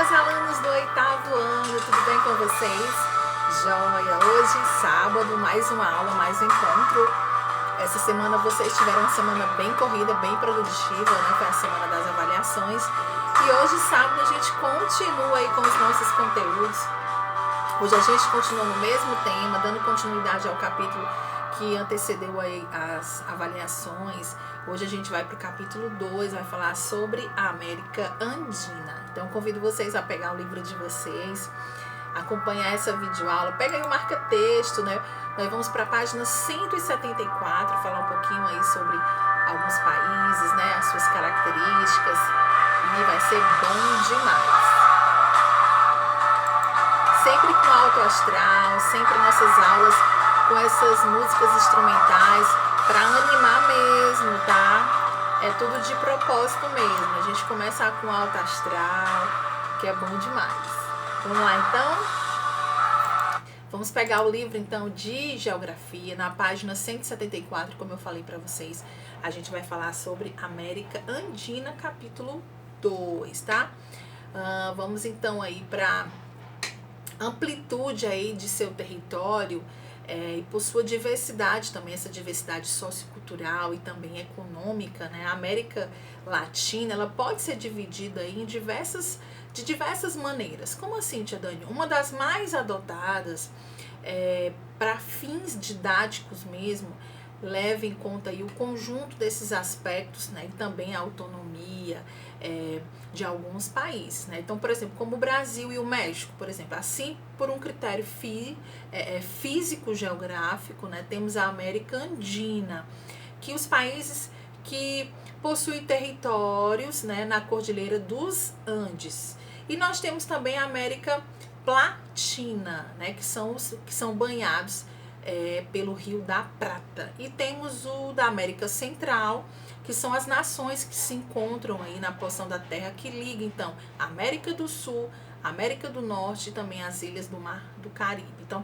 meus alunos do 8º ano, tudo bem com vocês? Joia! Hoje, sábado, mais uma aula, mais um encontro. Essa semana vocês tiveram uma semana bem corrida, bem produtiva, né? Foi a semana das avaliações. E hoje, sábado, a gente continua aí com os nossos conteúdos. Hoje a gente continua no mesmo tema, dando continuidade ao capítulo que antecedeu aí as avaliações. Hoje a gente vai para o capítulo 2, vai falar sobre a América Andina. Então convido vocês a pegar o livro de vocês, acompanhar essa videoaula, pega aí o marca-texto, né? Nós vamos para a página 174, falar um pouquinho aí sobre alguns países, né? As suas características, e vai ser bom demais. Sempre com alto astral, sempre nossas aulas com essas músicas instrumentais para animar mesmo, tá? É tudo de propósito mesmo. A gente começa com alto astral, que é bom demais. Vamos lá então? Vamos pegar o livro então de geografia na página 174, como eu falei para vocês. A gente vai falar sobre América Andina, capítulo 2, tá? Vamos então aí para amplitude aí de seu território e por sua diversidade também, essa diversidade sociocultural e também econômica, né? A América Latina, ela pode ser dividida aí de diversas maneiras. Como assim, Tia Dani? Uma das mais adotadas para fins didáticos mesmo, leva em conta aí o conjunto desses aspectos, né? E também a autonomia de alguns países, né? Então, por exemplo, como o Brasil e o México, por exemplo, assim por um critério físico-geográfico, né? Temos a América Andina, que os países que possuem territórios, né, na Cordilheira dos Andes. E nós temos também a América Platina, né, que são banhados pelo Rio da Prata. E temos o da América Central, que são as nações que se encontram aí na porção da Terra que liga, então, a América do Sul, a América do Norte e também as ilhas do Mar do Caribe. Então,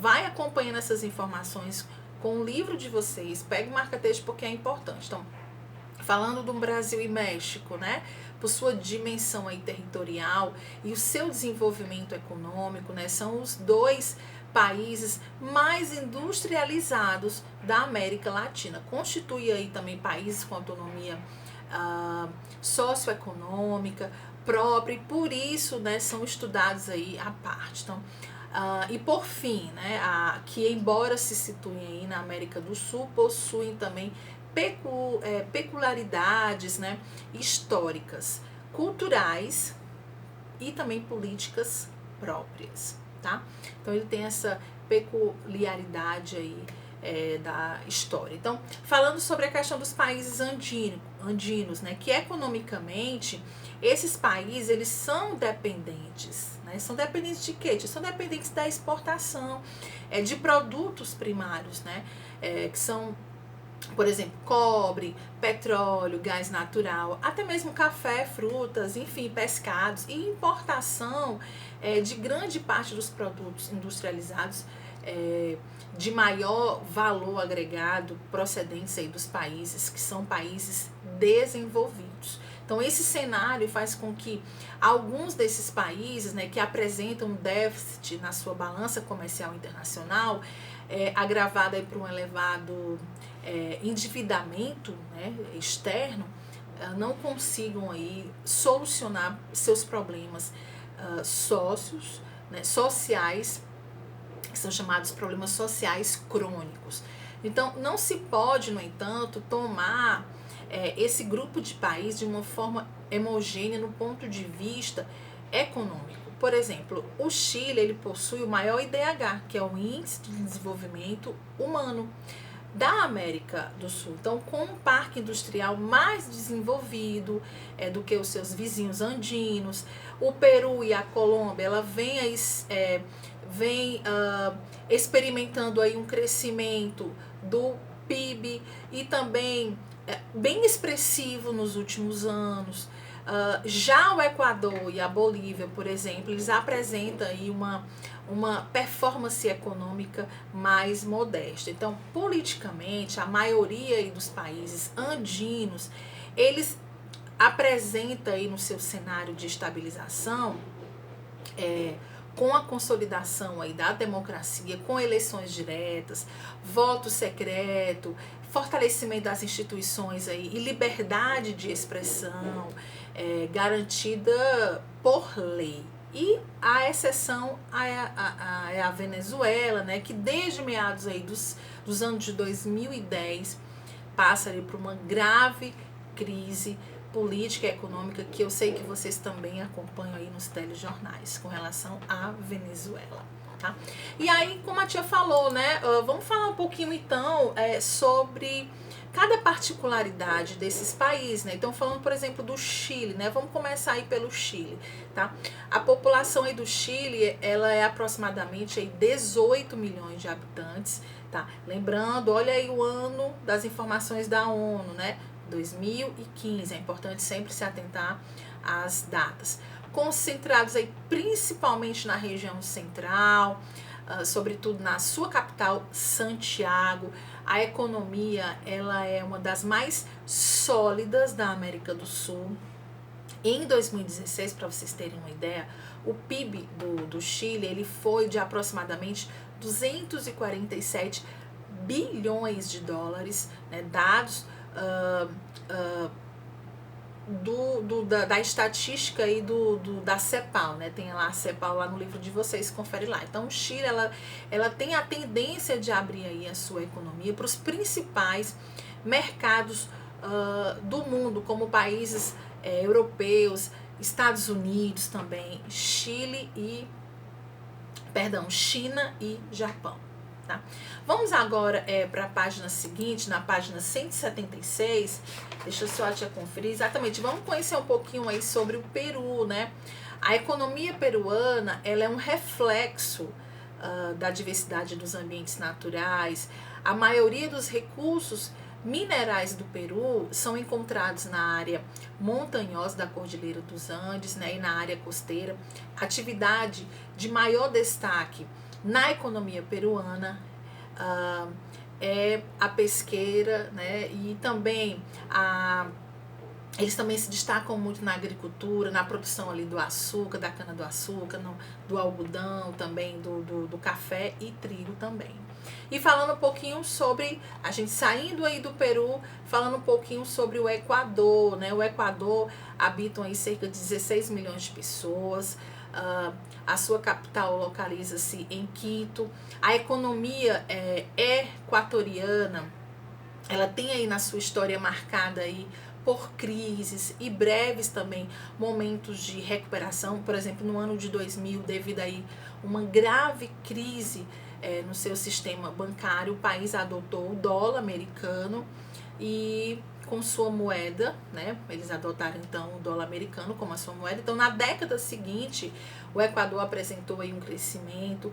vai acompanhando essas informações com o livro de vocês, pega o marca-texto porque é importante. Então, falando do Brasil e México, né, por sua dimensão aí territorial e o seu desenvolvimento econômico, né, são os dois países mais industrializados da América Latina. Constitui aí também países com autonomia socioeconômica própria e por isso, né, são estudados aí à parte. Então, e por fim, né, que embora se situem aí na América do Sul, possuem também peculiaridades, né, históricas, culturais e também políticas próprias, tá? Então ele tem essa peculiaridade aí da história. Então, falando sobre a questão dos países andinos, né, que economicamente esses países eles são dependentes, né? São dependentes de quê? São dependentes da exportação de produtos primários, né? Que são, por exemplo, cobre, petróleo, gás natural, até mesmo café, frutas, enfim, pescados e importação de grande parte dos produtos industrializados de maior valor agregado procedentes aí dos países que são países desenvolvidos. Então esse cenário faz com que alguns desses países, né, que apresentam um déficit na sua balança comercial internacional, agravado aí por um elevado endividamento, né, externo, não consigam aí solucionar seus problemas sociais, que são chamados problemas sociais crônicos. Então, não se pode, no entanto, tomar esse grupo de países de uma forma homogênea no ponto de vista econômico. Por exemplo, o Chile ele possui o maior IDH, que é o Índice de Desenvolvimento Humano da América do Sul. Então, com um parque industrial mais desenvolvido do que os seus vizinhos andinos, o Peru e a Colômbia, ela vem experimentando aí um crescimento do PIB e também bem expressivo nos últimos anos. Já o Equador e a Bolívia, por exemplo, eles apresentam aí uma performance econômica mais modesta. Então, politicamente, a maioria aí dos países andinos, eles apresenta aí no seu cenário de estabilização, com a consolidação aí da democracia, com eleições diretas, voto secreto, fortalecimento das instituições aí, e liberdade de expressão garantida por lei. E a exceção é a Venezuela, né, que desde meados aí dos anos de 2010 passa ali por uma grave crise política e econômica, que eu sei que vocês também acompanham aí nos telejornais com relação à Venezuela, tá? E aí, como a tia falou, né, vamos falar um pouquinho então sobre cada particularidade desses países, né? Então, falando, por exemplo, do Chile, né? Vamos começar aí pelo Chile, tá? A população aí do Chile, ela é aproximadamente aí 18 milhões de habitantes, tá? Lembrando, olha aí o ano das informações da ONU, né? 2015, é importante sempre se atentar às datas. Concentrados aí principalmente na região central, sobretudo na sua capital, Santiago. A economia, ela é uma das mais sólidas da América do Sul. Em 2016, para vocês terem uma ideia, o PIB do Chile, ele foi de aproximadamente 247 bilhões de dólares, né, dados da estatística aí da CEPAL, né? Tem lá a CEPAL lá no livro de vocês, confere lá. Então o Chile, ela tem a tendência de abrir aí a sua economia para os principais mercados do mundo, como países europeus, Estados Unidos também, China e Japão. Tá? Vamos agora para a página seguinte, na página 176, deixa eu só te conferir, exatamente, vamos conhecer um pouquinho aí sobre o Peru, né? A economia peruana, ela é um reflexo da diversidade dos ambientes naturais. A maioria dos recursos minerais do Peru são encontrados na área montanhosa da Cordilheira dos Andes, né, e na área costeira. Atividade de maior destaque na economia peruana é a pesqueira, né, e também eles também se destacam muito na agricultura, na produção ali do açúcar, da cana-do-açúcar, do algodão também, do café e trigo também. E falando um pouquinho sobre, a gente saindo aí do Peru, falando um pouquinho sobre o Equador, né? O Equador habitam aí cerca de 16 milhões de pessoas. A sua capital localiza-se em Quito. A economia equatoriana, ela tem aí na sua história marcada aí por crises e breves também momentos de recuperação. Por exemplo, no ano de 2000, devido aí uma grave crise no seu sistema bancário, o país adotou o dólar americano e com sua moeda, né? Eles adotaram então o dólar americano como a sua moeda. Então, na década seguinte, o Equador apresentou aí um crescimento.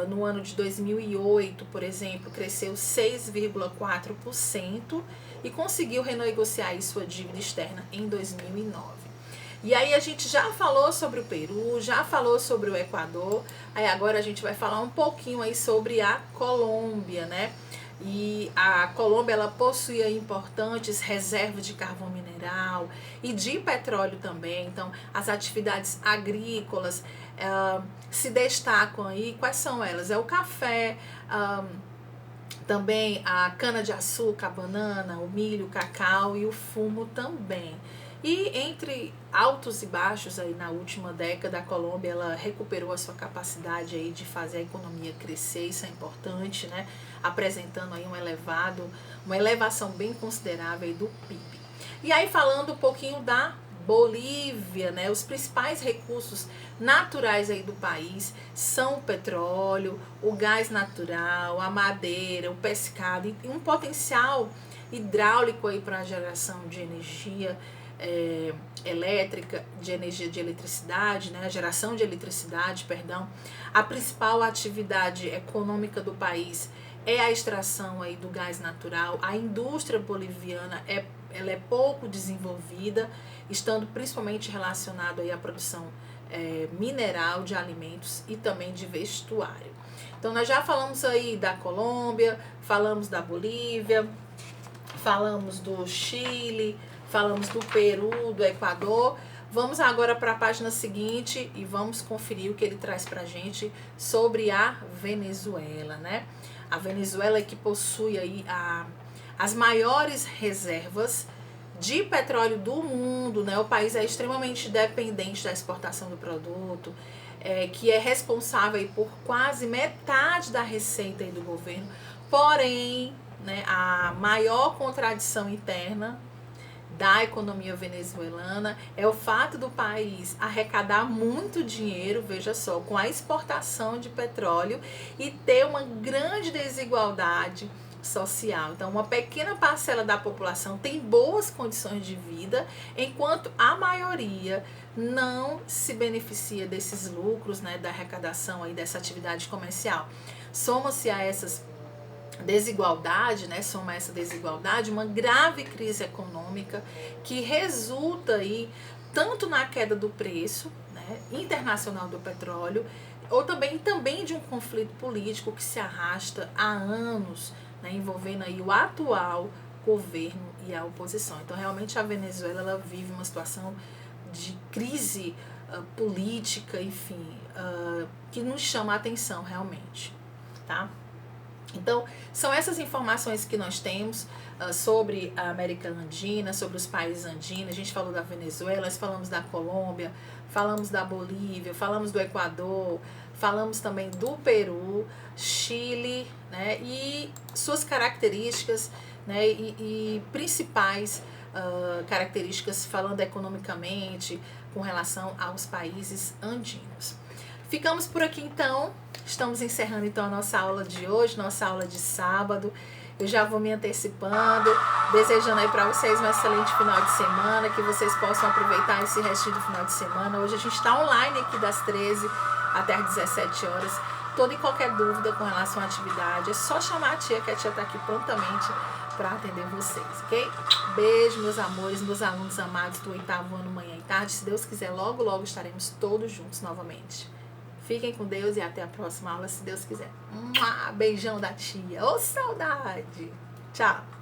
No ano de 2008, por exemplo, cresceu 6,4% e conseguiu renegociar aí sua dívida externa em 2009. E aí a gente já falou sobre o Peru, já falou sobre o Equador, aí agora a gente vai falar um pouquinho aí sobre a Colômbia, né? E a Colômbia, ela possui importantes reservas de carvão mineral e de petróleo também. Então, as atividades agrícolas se destacam aí. Quais são elas? É o café, também a cana-de-açúcar, a banana, o milho, o cacau e o fumo também. E entre altos e baixos aí na última década, a Colômbia ela recuperou a sua capacidade aí de fazer a economia crescer, isso é importante, né? Apresentando aí uma elevação bem considerável aí do PIB. E aí falando um pouquinho da Bolívia, né? Os principais recursos naturais aí do país são o petróleo, o gás natural, a madeira, o pescado e um potencial hidráulico aí para a geração de energia elétrica, de energia de eletricidade, né, a geração de eletricidade, perdão. A principal atividade econômica do país é a extração aí do gás natural. A indústria boliviana ela é pouco desenvolvida, estando principalmente relacionado aí à produção mineral de alimentos e também de vestuário. Então nós já falamos aí da Colômbia, falamos da Bolívia, falamos do Chile, falamos do Peru, do Equador. Vamos agora para a página seguinte e vamos conferir o que ele traz para a gente sobre a Venezuela, né? A Venezuela que possui aí as maiores reservas de petróleo do mundo, né? O país é extremamente dependente da exportação do produto, que é responsável aí por quase metade da receita aí do governo. Porém, né, a maior contradição interna da economia venezuelana é o fato do país arrecadar muito dinheiro, veja só, com a exportação de petróleo e ter uma grande desigualdade social. Então, uma pequena parcela da população tem boas condições de vida, enquanto a maioria não se beneficia desses lucros, né, da arrecadação aí dessa atividade comercial. Soma-se a essas desigualdade, né, soma essa desigualdade, uma grave crise econômica que resulta aí tanto na queda do preço, né, internacional do petróleo, ou também de um conflito político que se arrasta há anos, né, envolvendo aí o atual governo e a oposição. Então, realmente, a Venezuela ela vive uma situação de crise política, enfim, que nos chama a atenção realmente, tá? Então, são essas informações que nós temos sobre a América Andina, sobre os países andinos. A gente falou da Venezuela, nós falamos da Colômbia, falamos da Bolívia, falamos do Equador, falamos também do Peru, Chile, né, e suas características, né, e principais características falando economicamente com relação aos países andinos. Ficamos por aqui então, estamos encerrando então a nossa aula de hoje, nossa aula de sábado. Eu já vou me antecipando, desejando aí para vocês um excelente final de semana, que vocês possam aproveitar esse restinho do final de semana. Hoje a gente está online aqui das 13 até as 17 horas. Toda e qualquer dúvida com relação à atividade, é só chamar a tia, que a tia está aqui prontamente para atender vocês, ok? Beijo, meus amores, meus alunos amados do 8º ano, manhã e tarde. Se Deus quiser, logo, logo estaremos todos juntos novamente. Fiquem com Deus e até a próxima aula, se Deus quiser. Beijão da tia. Ô, saudade! Tchau!